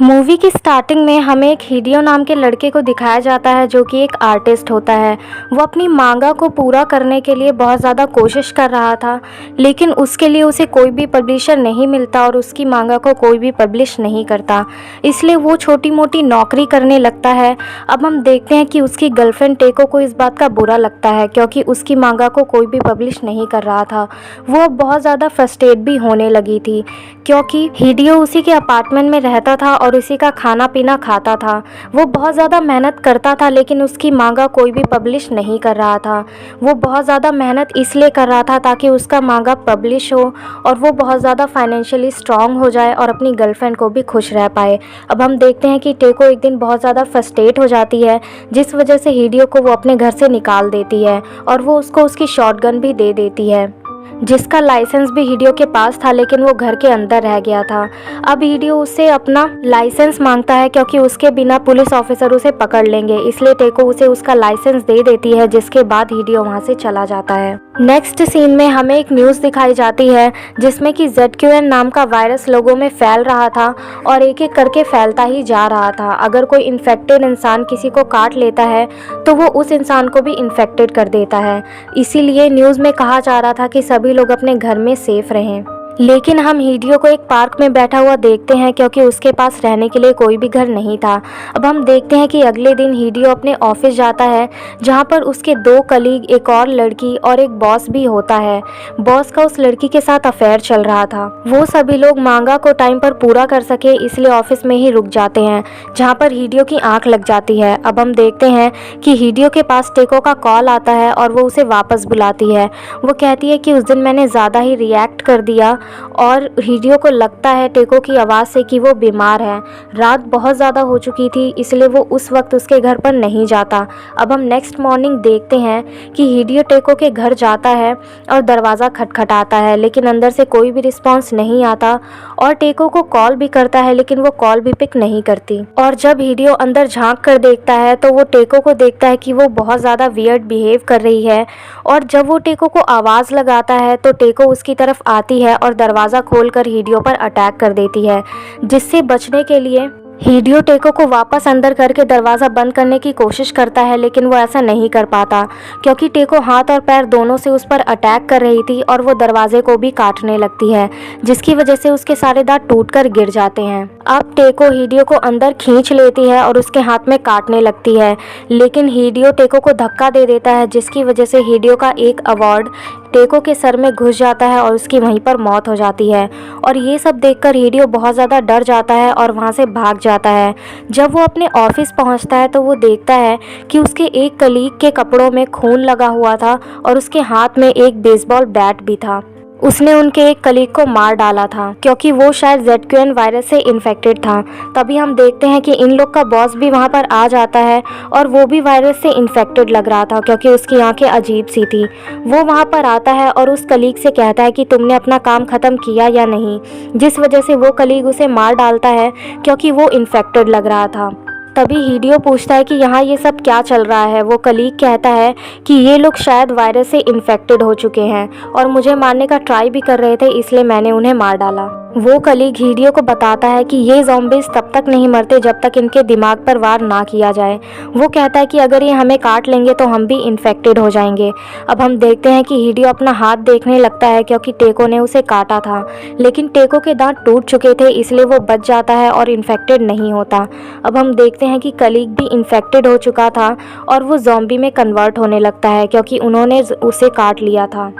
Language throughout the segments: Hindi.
मूवी की स्टार्टिंग में हमें एक हिडियो नाम के लड़के को दिखाया जाता है जो कि एक आर्टिस्ट होता है। वो अपनी मांगा को पूरा करने के लिए बहुत ज़्यादा कोशिश कर रहा था, लेकिन उसके लिए उसे कोई भी पब्लिशर नहीं मिलता और उसकी मांगा को कोई भी पब्लिश नहीं करता। इसलिए वो छोटी मोटी नौकरी करने लगता है। अब हम देखते हैं कि उसकी गर्लफ्रेंड टेको को इस बात का बुरा लगता है क्योंकि उसकी मांगा को कोई भी पब्लिश नहीं कर रहा था। वो अब बहुत ज़्यादा फ्रस्ट्रेट भी होने लगी थी क्योंकि हिडियो उसी के अपार्टमेंट में रहता था और उसी का खाना पीना खाता था। वो बहुत ज़्यादा मेहनत करता था लेकिन उसकी मांगा कोई भी पब्लिश नहीं कर रहा था। वो बहुत ज़्यादा मेहनत इसलिए कर रहा था ताकि उसका मांगा पब्लिश हो और वो बहुत ज़्यादा फाइनेंशियली स्ट्रांग हो जाए और अपनी गर्लफ्रेंड को भी खुश रह पाए। अब हम देखते हैं कि टेको एक दिन बहुत ज़्यादा फ्रस्ट्रेट हो जाती है, जिस वजह से हिडियो को वो अपने घर से निकाल देती है और वो उसको उसकी शॉटगन भी दे देती है, जिसका लाइसेंस भी हिडियो के पास था लेकिन वो घर के अंदर रह गया था। अब हिडियो उससे अपना लाइसेंस मांगता है क्योंकि उसके बिना पुलिस ऑफिसर उसे पकड़ लेंगे, इसलिए टेको उसे उसका लाइसेंस दे देती है, जिसके बाद हिडियो वहां से चला जाता है। नेक्स्ट सीन में हमें एक न्यूज़ दिखाई जाती है जिसमें कि ZQN नाम का वायरस लोगों में फैल रहा था और एक एक करके फैलता ही जा रहा था। अगर कोई इन्फेक्टेड इंसान किसी को काट लेता है तो वो उस इंसान को भी इन्फेक्टेड कर देता है। इसीलिए न्यूज़ में कहा जा रहा था कि सभी लोग अपने घर में सेफ रहें। लेकिन हम हिडियो को एक पार्क में बैठा हुआ देखते हैं क्योंकि उसके पास रहने के लिए कोई भी घर नहीं था। अब हम देखते हैं कि अगले दिन हिडियो अपने ऑफिस जाता है जहां पर उसके 2 कलीग, एक और लड़की और एक बॉस भी होता है। बॉस का उस लड़की के साथ अफेयर चल रहा था। वो सभी लोग मांगा को टाइम पर पूरा कर सके इसलिए ऑफिस में ही रुक जाते हैं, जहाँ पर हिडियो की आंख लग जाती है। अब हम देखते हैं कि हिडियो के पास टेको का कॉल आता है और वो उसे वापस बुलाती है। वो कहती है कि उस दिन मैंने ज़्यादा ही रिएक्ट कर दिया और हिडियो को लगता है टेको की आवाज़ से कि वो बीमार है। रात बहुत ज़्यादा हो चुकी थी इसलिए वो उस वक्त उसके घर पर नहीं जाता। अब हम नेक्स्ट मॉर्निंग देखते हैं कि हिडियो टेको के घर जाता है और दरवाज़ा खटखटाता है लेकिन अंदर से कोई भी रिस्पॉन्स नहीं आता और टेको को कॉल भी करता है लेकिन वो कॉल भी पिक नहीं करती। और जब हिडियो अंदर झांक कर देखता है तो वो टेको को देखता है कि वो बहुत ज़्यादा वियर्ड बिहेव कर रही है और जब वो टेको को आवाज़ लगाता है तो टेको उसकी तरफ आती है और दरवाज़ा खोलकर हिडियो पर अटैक कर देती है। जिससे बचने के लिए हिडियो टेको को वापस अंदर करके दरवाज़ा बंद करने की कोशिश करता है लेकिन वो ऐसा नहीं कर पाता क्योंकि टेको हाथ और पैर दोनों से उस पर अटैक कर रही थी और वो दरवाजे को भी काटने लगती है, जिसकी वजह से उसके सारे दांत टूटकर गिर जाते हैं। अब टेको हिडियो को अंदर खींच लेती है और उसके हाथ में काटने लगती है लेकिन हिडियो टेको को धक्का दे देता है, जिसकी वजह से हिडियो का एक अवार्ड टेको के सर में घुस जाता है और उसकी वहीं पर मौत हो जाती है। और ये सब देखकर हिडियो बहुत ज़्यादा डर जाता है और वहाँ से भाग जाता है। जब वो अपने ऑफिस पहुँचता है तो वो देखता है कि उसके एक कलीग के कपड़ों में खून लगा हुआ था और उसके हाथ में एक बेसबॉल बैट भी था। उसने उनके एक कलीग को मार डाला था क्योंकि वो शायद ZQN वायरस से इन्फेक्टेड था। तभी हम देखते हैं कि इन लोग का बॉस भी वहाँ पर आ जाता है और वो भी वायरस से इन्फेक्टेड लग रहा था क्योंकि उसकी आंखें अजीब सी थी। वो वहाँ पर आता है और उस कलीग से कहता है कि तुमने अपना काम ख़त्म किया या नहीं, जिस वजह से वो कलीग उसे मार डालता है क्योंकि वो इन्फेक्टेड लग रहा था। तभी हिडियो पूछता है कि यहाँ ये सब क्या चल रहा है। वो कलीग कहता है कि ये लोग शायद वायरस से इन्फेक्टेड हो चुके हैं और मुझे मारने का ट्राई भी कर रहे थे, इसलिए मैंने उन्हें मार डाला। वो कलीग हिडियो को बताता है कि ये ज़ॉम्बीज़ तब तक नहीं मरते जब तक इनके दिमाग पर वार ना किया जाए। वो कहता है कि अगर ये हमें काट लेंगे तो हम भी इन्फेक्टेड हो जाएंगे। अब हम देखते हैं कि हिडियो अपना हाथ देखने लगता है क्योंकि टेको ने उसे काटा था, लेकिन टेको के दांत टूट चुके थे इसलिए वो बच जाता है और इन्फेक्टेड नहीं होता। अब हम देखते हैं कि कलीग भी इन्फेक्टेड हो चुका था और वो ज़ॉम्बी में कन्वर्ट होने लगता है क्योंकि उन्होंने उसे काट लिया था।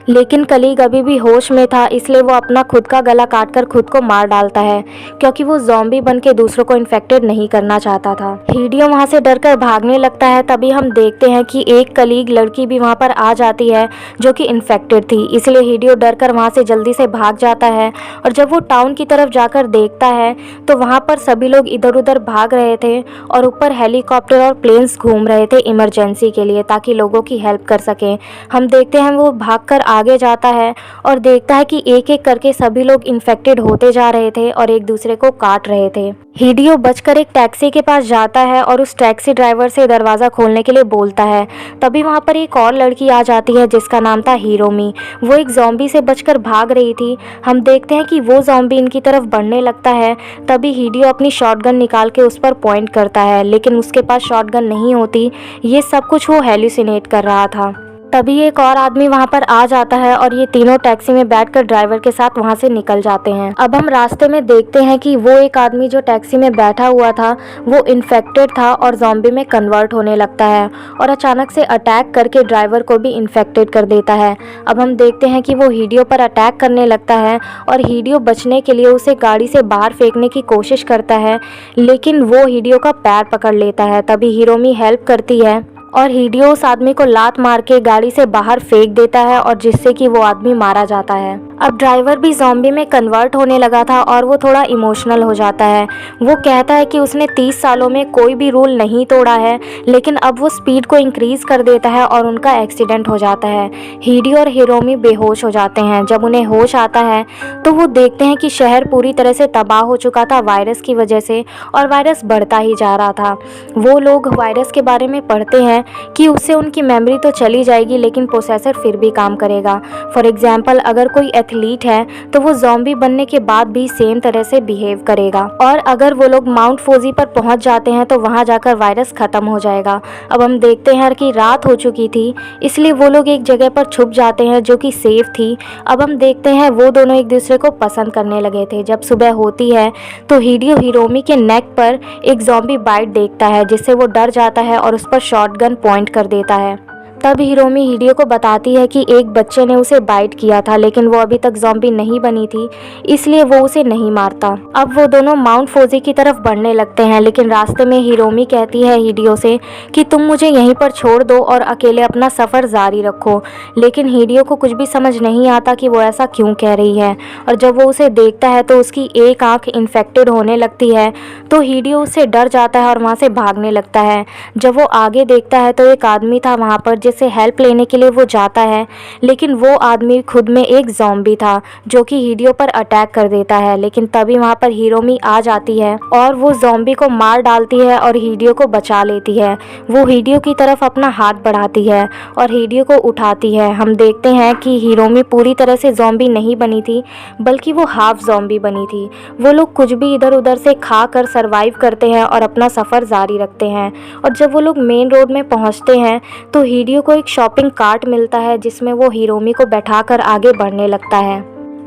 लेकिन कलीग अभी भी होश में था इसलिए वो अपना खुद का गला काटकर खुद को मार डालता है क्योंकि वो ज़ॉम्बी बनके दूसरों को इन्फेक्टेड नहीं करना चाहता था। हिडियो वहाँ से डरकर भागने लगता है। तभी हम देखते हैं कि एक कलीग लड़की भी वहाँ पर आ जाती है जो कि इन्फेक्टेड थी, इसलिए हिडियो डरकर वहाँ से जल्दी से भाग जाता है। और जब वो टाउन की तरफ जाकर देखता है तो वहाँ पर सभी लोग इधर उधर भाग रहे थे और ऊपर हेलीकॉप्टर और प्लेन्स घूम रहे थे इमरजेंसी के लिए ताकि लोगों की हेल्प कर सकें। हम देखते हैं वो भाग कर आगे जाता है और देखता है कि एक एक करके सभी लोग इन्फेक्टेड होते जा रहे थे और एक दूसरे को काट रहे थे। हिडियो बचकर एक टैक्सी के पास जाता है और उस टैक्सी ड्राइवर से दरवाज़ा खोलने के लिए बोलता है। तभी वहाँ पर एक और लड़की आ जाती है जिसका नाम था हिरोमी। वो एक ज़ॉम्बी से बचकर भाग रही थी। हम देखते हैं कि वो ज़ॉम्बी इनकी तरफ बढ़ने लगता है। तभी हिडियो अपनी शॉटगन निकाल के उस पर पॉइंट करता है, लेकिन उसके पास शॉटगन नहीं होती। ये सब कुछ वो हेल्यूसिनेट कर रहा था। तभी एक और आदमी वहां पर आ जाता है और ये तीनों टैक्सी में बैठकर ड्राइवर के साथ वहां से निकल जाते हैं। अब हम रास्ते में देखते हैं कि वो एक आदमी जो टैक्सी में बैठा हुआ था वो इन्फेक्टेड था और ज़ॉम्बी में कन्वर्ट होने लगता है और अचानक से अटैक करके ड्राइवर को भी इन्फेक्टेड कर देता है। अब हम देखते हैं कि वो हिडियो पर अटैक करने लगता है और हिडियो बचने के लिए उसे गाड़ी से बाहर फेंकने की कोशिश करता है, लेकिन वो हिडियो का पैर पकड़ लेता है। तभी हिरोमी हेल्प करती है और हिडियो उस आदमी को लात मार के गाड़ी से बाहर फेंक देता है और जिससे कि वो आदमी मारा जाता है। अब ड्राइवर भी ज़ॉम्बी में कन्वर्ट होने लगा था और वो थोड़ा इमोशनल हो जाता है। वो कहता है कि उसने 30 सालों में कोई भी रूल नहीं तोड़ा है, लेकिन अब वो स्पीड को इंक्रीज़ कर देता है और उनका एक्सीडेंट हो जाता है। हिडियो और हिरोमी बेहोश हो जाते हैं। जब उन्हें होश आता है तो वो देखते हैं कि शहर पूरी तरह से तबाह हो चुका था वायरस की वजह से और वायरस बढ़ता ही जा रहा था। वो लोग वायरस के बारे में पढ़ते हैं कि उससे उनकी मेमोरी तो चली जाएगी लेकिन प्रोसेसर फिर भी काम करेगा। फॉर एग्जाम्पल, अगर कोई एथलीट है तो वो ज़ॉम्बी बनने के बाद भी सेम तरह से बिहेव करेगा और अगर वो लोग माउंट फूजी पर पहुंच जाते हैं तो वहां जाकर वायरस खत्म हो जाएगा। अब हम देखते हैं कि रात हो चुकी थी, इसलिए वो लोग एक जगह पर छुप जाते हैं जो कि सेफ थी। अब हम देखते हैं वो दोनों एक दूसरे को पसंद करने लगे थे। जब सुबह होती है तो हिडियो हिरोमी के नेक पर एक ज़ॉम्बी बाइट देखता है, जिससे वो डर जाता है और उस पर शॉटगन पॉइंट कर देता है। तब हिरोमी हिडियो को बताती है कि एक बच्चे ने उसे बाइट किया था, लेकिन वो अभी तक ज़ॉम्बी नहीं बनी थी, इसलिए वो उसे नहीं मारता। अब वो दोनों माउंट फूजी की तरफ बढ़ने लगते हैं, लेकिन रास्ते में हिरोमी कहती है हिडियो से कि तुम मुझे यहीं पर छोड़ दो और अकेले अपना सफ़र जारी रखो। लेकिन हिडियो को कुछ भी समझ नहीं आता कि वो ऐसा क्यों कह रही है और जब वो उसे देखता है तो उसकी एक आँख इन्फेक्टेड होने लगती है। तो हिडियो उससे डर जाता है और वहाँ से भागने लगता है। जब वो आगे देखता है तो एक आदमी था वहाँ पर जिससे हेल्प लेने के लिए वो जाता है, लेकिन वो आदमी खुद में एक ज़ॉम्बी था जो कि हिडियो पर अटैक कर देता है। लेकिन तभी वहाँ पर हिरोमी आ जाती है और वो ज़ॉम्बी को मार डालती है और हिडियो को बचा लेती है। वो हिडियो की तरफ अपना हाथ बढ़ाती है और हिडियो को उठाती है। हम देखते हैं कि हिरोमी पूरी तरह से ज़ॉम्बी नहीं बनी थी, बल्कि वो हाफ ज़ॉम्बी बनी थी। वो लोग कुछ भी इधर उधर से खा कर सर्वाइव करते हैं और अपना सफ़र जारी रखते हैं। और जब वो लोग मेन रोड में पहुँचते हैं तो हिडियो को एक शॉपिंग कार्ट मिलता है जिसमें वो हिरोमी को बैठाकर आगे बढ़ने लगता है।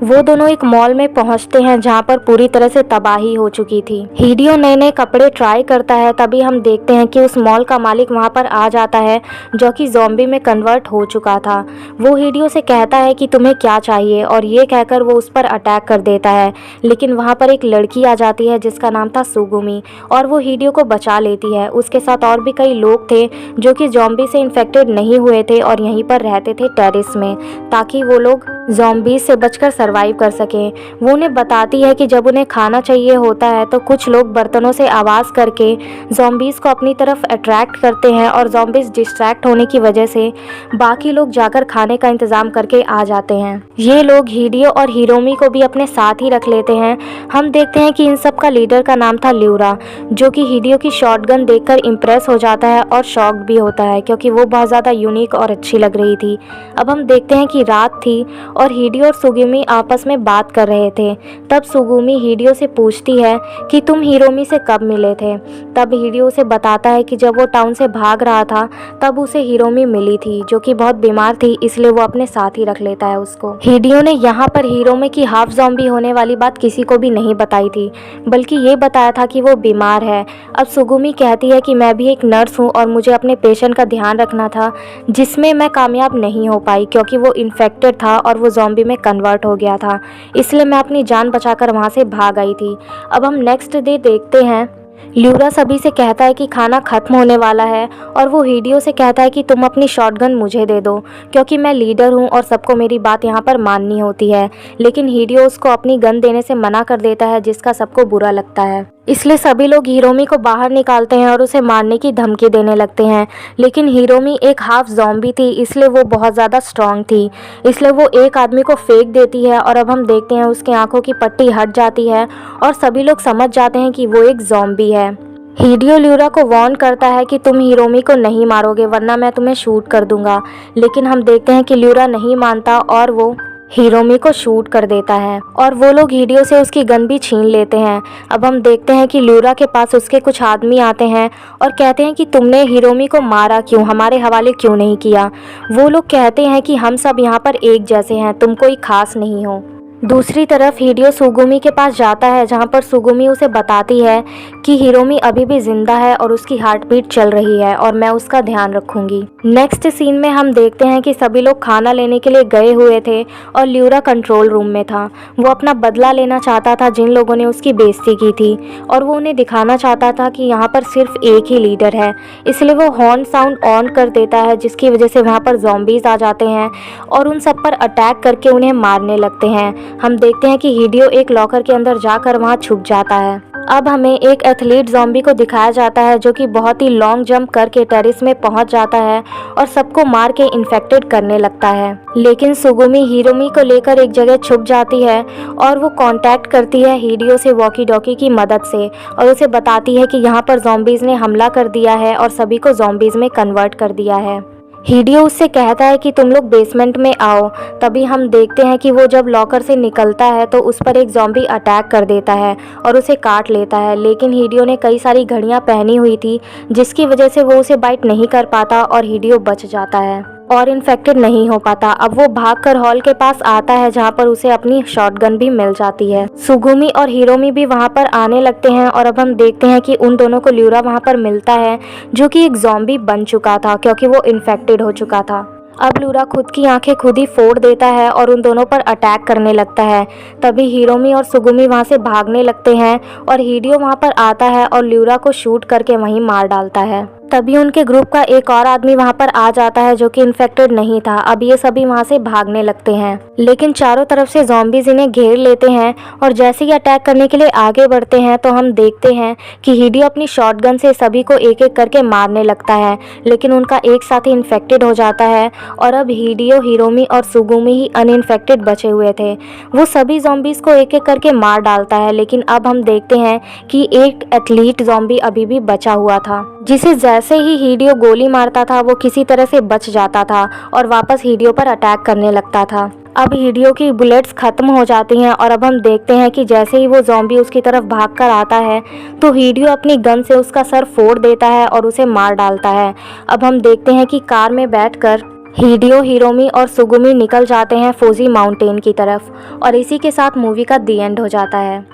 वो दोनों एक मॉल में पहुंचते हैं जहां पर पूरी तरह से तबाही हो चुकी थी। हिडियो नए नए कपड़े ट्राई करता है, तभी हम देखते हैं कि उस मॉल का मालिक वहां पर आ जाता है जो कि ज़ॉम्बी में कन्वर्ट हो चुका था। वो हिडियो से कहता है कि तुम्हें क्या चाहिए और ये कहकर वो उस पर अटैक कर देता है। लेकिन वहां पर एक लड़की आ जाती है जिसका नाम था सुगुमी और वो हिडियो को बचा लेती है। उसके साथ और भी कई लोग थे जो कि ज़ॉम्बी से इन्फेक्टेड नहीं हुए थे और यहीं पर रहते थे टेरेस में, ताकि वो लोग ज़ॉम्बी से बचकर सर्वाइव कर सकें। वो उन्हें बताती है कि जब उन्हें खाना चाहिए होता है तो कुछ लोग बर्तनों से आवाज़ करके ज़ॉम्बीज़ को अपनी तरफ अट्रैक्ट करते हैं और ज़ॉम्बीज़ डिस्ट्रैक्ट होने की वजह से बाकी लोग जाकर खाने का इंतज़ाम करके आ जाते हैं। ये लोग हिडियो और हिरोमी को भी अपने साथ ही रख लेते हैं। हम देखते हैं कि इन सब का लीडर का नाम था ल्यूरा, जो कि हिडियो की शॉटगन देखकर इम्प्रेस हो जाता है और शॉक्ड भी होता है क्योंकि वो बहुत ज़्यादा यूनिक और अच्छी लग रही थी। अब हम देखते हैं कि रात थी और हिडियो और सुगुमी आपस में बात कर रहे थे। तब सुगुमी हिडियो से पूछती है कि तुम हिरोमी से कब मिले थे। तब हिडियो उसे बताता है कि जब वो टाउन से भाग रहा था तब उसे हिरोमी मिली थी जो कि बहुत बीमार थी, इसलिए वो अपने साथ ही रख लेता है उसको। हिडियो ने यहाँ पर हिरोमी की हाफ ज़ॉम्बी होने वाली बात किसी को भी नहीं बताई थी, बल्कि ये बताया था कि वो बीमार है। अब सुगुमी कहती है कि मैं भी एक नर्स हूँ और मुझे अपने पेशेंट का ध्यान रखना था, जिसमें मैं कामयाब नहीं हो पाई क्योंकि वो इन्फेक्टेड था और वो ज़ॉम्बी में कन्वर्ट हो गया था, इसलिए मैं अपनी जान बचाकर वहाँ से भाग आई थी। अब हम नेक्स्ट डे देखते हैं ल्यूरा सभी से कहता है कि खाना खत्म होने वाला है और वो हिडियो से कहता है कि तुम अपनी शॉटगन मुझे दे दो क्योंकि मैं लीडर हूँ और सबको मेरी बात यहाँ पर माननी होती है। लेकिन हिडियो उसको अपनी गन देने से मना कर देता है, जिसका सबको बुरा लगता है। इसलिए सभी लोग हिरोमी को बाहर निकालते हैं और उसे मारने की धमकी देने लगते हैं। लेकिन हिरोमी एक हाफ ज़ॉम्बी थी, इसलिए वो बहुत ज़्यादा स्ट्रांग थी। इसलिए वो एक आदमी को फेंक देती है और अब हम देखते हैं उसकी आंखों की पट्टी हट जाती है और सभी लोग समझ जाते हैं कि वो एक ज़ॉम्बी है। हिडियो ल्यूरा को वार्न करता है कि तुम हिरोमी को नहीं मारोगे वरना मैं तुम्हें शूट कर दूंगा। लेकिन हम देखते हैं कि ल्यूरा नहीं मानता और वो हिरोमी को शूट कर देता है और वो लोग हिडियो से उसकी गन भी छीन लेते हैं। अब हम देखते हैं कि ल्यूरा के पास उसके कुछ आदमी आते हैं और कहते हैं कि तुमने हिरोमी को मारा क्यों, हमारे हवाले क्यों नहीं किया। वो लोग कहते हैं कि हम सब यहाँ पर एक जैसे हैं, तुम कोई खास नहीं हो। दूसरी तरफ हिडियो सुगुमी के पास जाता है जहाँ पर सुगुमी उसे बताती है कि हिरोमी अभी भी जिंदा है और उसकी हार्ट बीट चल रही है और मैं उसका ध्यान रखूंगी। नेक्स्ट सीन में हम देखते हैं कि सभी लोग खाना लेने के लिए गए हुए थे और ल्यूरा कंट्रोल रूम में था। वो अपना बदला लेना चाहता था जिन लोगों ने उसकी बेइज्जती की थी और वो उन्हें दिखाना चाहता था कि यहाँ पर सिर्फ एक ही लीडर है। इसलिए वो हॉर्न साउंड ऑन कर देता है जिसकी वजह से वहाँ पर ज़ॉम्बीज़ आ जाते हैं और उन सब पर अटैक करके उन्हें मारने लगते हैं। हम देखते हैं कि हिडियो एक लॉकर के अंदर जाकर वहां छुप जाता है। अब हमें एक एथलीट ज़ॉम्बी को दिखाया जाता है जो कि बहुत ही लॉन्ग जंप करके टेरिस में पहुंच जाता है और सबको मार के इन्फेक्टेड करने लगता है। लेकिन सुगुमी हिरोमी को लेकर एक जगह छुप जाती है और वो कांटेक्ट करती है हिडियो से वॉकी टॉकी की मदद से और उसे बताती है कि यहाँ पर ज़ॉम्बीज़ ने हमला कर दिया है और सभी को ज़ॉम्बीज़ में कन्वर्ट कर दिया है। हिडियो उससे कहता है कि तुम लोग बेसमेंट में आओ। तभी हम देखते हैं कि वो जब लॉकर से निकलता है तो उस पर एक ज़ॉम्बी अटैक कर देता है और उसे काट लेता है। लेकिन हिडियो ने कई सारी घड़ियां पहनी हुई थी जिसकी वजह से वो उसे बाइट नहीं कर पाता और हिडियो बच जाता है और इन्फेक्टेड नहीं हो पाता। अब वो भागकर हॉल के पास आता है जहाँ पर उसे अपनी शॉटगन भी मिल जाती है। सुगुमी और हिरोमी भी वहाँ पर आने लगते हैं और अब हम देखते हैं कि उन दोनों को ल्यूरा वहाँ पर मिलता है जो कि एक ज़ॉम्बी बन चुका था क्योंकि वो इन्फेक्टेड हो चुका था। अब ल्यूरा खुद की आंखें खुद ही फोड़ देता है और उन दोनों पर अटैक करने लगता है। तभी हिरोमी और सुगुमी वहाँ से भागने लगते हैं और हिडियो वहाँ पर आता है और ल्यूरा को शूट करके वहीं मार डालता है। तभी उनके ग्रुप का एक और आदमी वहाँ पर आ जाता है जो कि इन्फेक्टेड नहीं था। अब ये सभी वहाँ से भागने लगते हैं लेकिन चारों तरफ से ज़ॉम्बीज इन्हें घेर लेते हैं और जैसे ही अटैक करने के लिए आगे बढ़ते हैं तो हम देखते हैं कि हिडियो अपनी शॉटगन से सभी को एक एक करके मारने लगता है। लेकिन उनका एक साथी इन्फेक्टेड हो जाता है और अब हिडियो, हिरोमी और सुगुमी ही अनइन्फेक्टेड बचे हुए थे। वो सभी ज़ॉम्बीज को एक एक करके मार डालता है। लेकिन अब हम देखते हैं कि एक एथलीट ज़ॉम्बी अभी भी बचा हुआ था जिसे जैसे ही हिडियो गोली मारता था वो किसी तरह से बच जाता था और वापस हिडियो पर अटैक करने लगता था। अब हिडियो की बुलेट्स खत्म हो जाती हैं और अब हम देखते हैं कि जैसे ही वो ज़ॉम्बी उसकी तरफ भागकर आता है तो हिडियो अपनी गन से उसका सर फोड़ देता है और उसे मार डालता है। अब हम देखते हैं कि कार में बैठकर हिडियो, हिरोमी और सुगुमी निकल जाते हैं फूजी माउंटेन की तरफ और इसी के साथ मूवी का दी एंड हो जाता है।